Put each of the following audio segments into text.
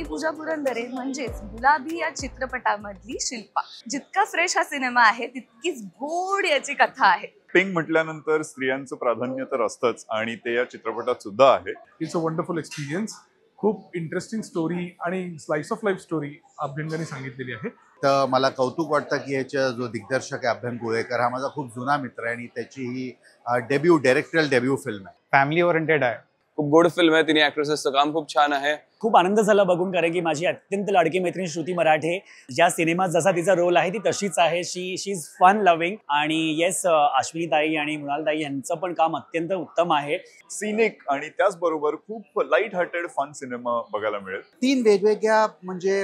पूजा पुरंदरे म्हणजेच गुलाबी या चित्रपटामधली शिल्पा. जितका फ्रेश हा सिनेमा आहे तितकीच गोड याची कथा आहे. पिंक म्हटल्यानंतर स्त्रियांचं प्राधान्य तर असतंच आणि ते या चित्रपटात सुद्धा आहे. It's a wonderful experience. खूप इंटरेस्टिंग स्टोरी आणि स्लाइस ऑफ लाईफ स्टोरी अभ्यंगाने सांगितलेली आहे. तर मला कौतुक वाटतं की याचा जो दिग्दर्शक आहे अभ्यंग गुळेकर हा माझा खूप जुना मित्र आहे आणि त्याची ही डायरेक्टोरियल डेब्यू फिल्म आहे. फॅमिली ओरिएंटेड आहे. खूप गोड फिल्म आहे. तिने ऍक्ट्रेसेसचं काम खूप छान आहे. खूप आनंद झाला बघून, कारण की माझी अत्यंत लाडकी मैत्रीण श्रुती मराठे ज्या सिनेमात जसा तिचा रोल आहे ती तशीच आहे. शी इज फन लव्हिंग. आणि येस, अश्विनी ताई आणि मृणाल ताई यांचं पण काम अत्यंत उत्तम आहे. सिनिक आणि त्याचबरोबर खूप लाईट हार्टेड फन सिनेमा बघायला मिळेल. 3 वेगवेगळ्या म्हणजे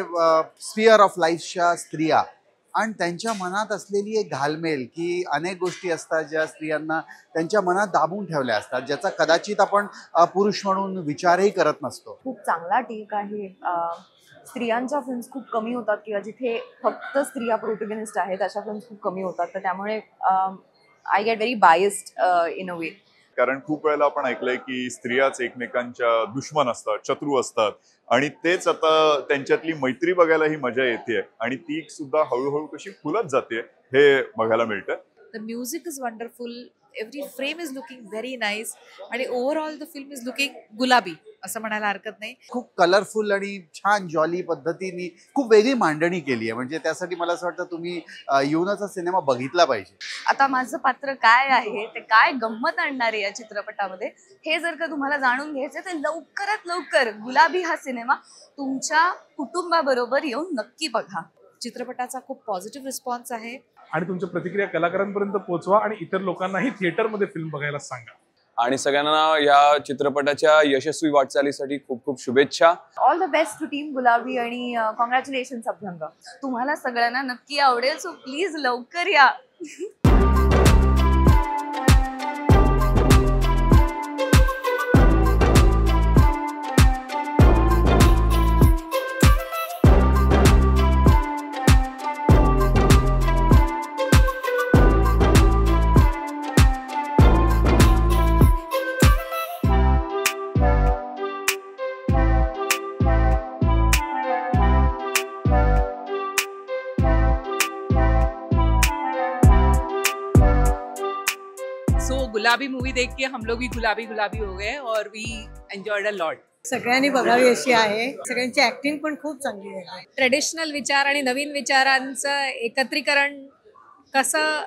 स्फिअर ऑफ लाईफच्या स्त्रिया आणि त्यांच्या मनात असलेली एक घालमेल की अनेक गोष्टी असतात ज्या स्त्रियांना त्यांच्या मनात दाबून ठेवल्या असतात, ज्याचा कदाचित आपण पुरुष म्हणून विचारही करत नसतो. खूप चांगला टेक आहे. स्त्रियांच्या फिल्म्स खूप कमी होतात किंवा जिथे फक्त स्त्रिया प्रोटॅगनिस्ट आहेत अशा फिल्म्स खूप कमी होतात. तर त्यामुळे I get very biased in a way. कारण खूप वेळेला आपण ऐकलंय की स्त्रियाच एकमेकांच्या दुश्मन असतात, शत्रू असतात आणि तेच आता त्यांच्यातली मैत्री बघायला ही मजा येते आणि ती सुद्धा हळूहळू कशी फुलत जाते हे बघायला मिळतं. The music is wonderful. Every frame is looking very nice. आणि overall the film is looking गुलाबी असं म्हणायला हरकत नाही. खूप कलरफुल आणि छान जॉली पद्धतीने खूप वेगळी मांडणी केली आहे. म्हणजे त्यासाठी मला असं वाटतं तुम्ही येऊनच सिनेमा बघितला पाहिजे. आता माझं पात्र काय आहे, ते काय गंमत आणणार आहे या चित्रपटामध्ये, हे जर का तुम्हाला जाणून घ्यायचं तर लवकरात लवकर गुलाबी हा सिनेमा तुमच्या कुटुंबाबरोबर येऊन नक्की बघा. चित्रपटाचा खूप पॉझिटिव्ह रिस्पॉन्स आहे. आणि तुमच्या प्रतिक्रिया कलाकारांपर्यंत पोहोचवा आणि इतर लोकांनाही थिएटरमध्ये फिल्म बघायला सांगा. आणि सगळ्यांना या चित्रपटाच्या यशस्वी वाटचालीसाठी खूप खूप शुभेच्छा. All the best to team Gulabi आणि कॉंग्रॅच्युलेशन्स अभ्यंग. तुम्हाला सगळ्यांना नक्की आवडेल. सो प्लीज लवकर या. सो गुलाबी मूवी देख के हम लोग भी गुलाबी गुलाबी हो गए और वी एन्जॉयड अ लॉट. सगळ्यांनी बघावी अशी आहे. सगळ्यांची ऍक्टिंग पण खूप चांगली आहे. ट्रेडिशनल विचार आणि नवीन विचारांचं एकत्रीकरण कसं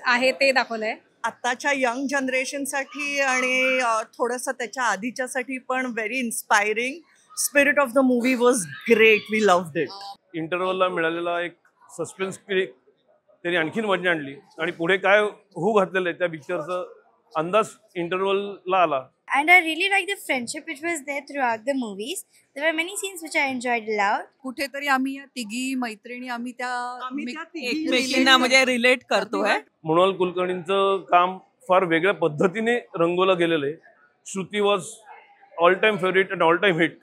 आहे ते दाखवलंय. आताच्या यंग जनरेशनसाठी आणि थोडंसं त्याच्या आधीच्यासाठी पण very inspiring. Spirit of the movie was great. We loved it. इंटरव्हलला मिळालेला एक सस्पेन्स त्यांनी आणखीन मजा आणली आणि पुढे काय होऊ घातलेलं आहे त्या पिक्चरचा अंदाज इंटरव्हलला आला. And I really like the friendship which was there throughout the movies. There were many scenes which I enjoyed a lot. कुठेतरी आम्ही या तिघी मैत्रिणी आम्ही त्या एकमेकींना म्हणजे रिलेट करतोय. मृणाल कुलकर्णींचं काम फार वेगळ्या पद्धतीने रंगवलं गेलेलं आहे. Shruti was all time favourite and all time hit.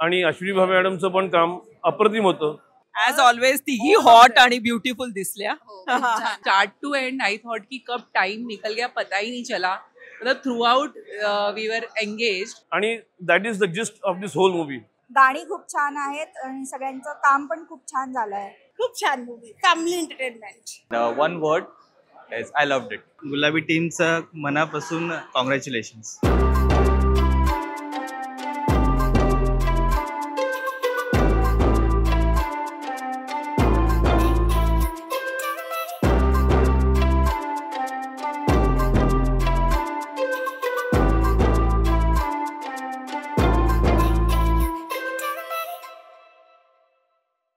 आणि अश्विनी भावे मॅडमचं पण काम अप्रतिम होतं. ॲज ऑलवेज तिघी हॉट आणि ब्युटिफुल दिसल्या. Start to end I thought की कब टाइम निकल गया पता ही नहीं चला. मतलब throughout we were engaged. आणि that is the gist of this whole movie. गाणी खूप छान आहेत आणि सगळ्यांचं काम पण खूप छान झालंय. खूप छान movie. Family entertainment. One word is I loved it. Gulabi टीमचं मनापासून कॉंग्रॅच्युलेशन्स.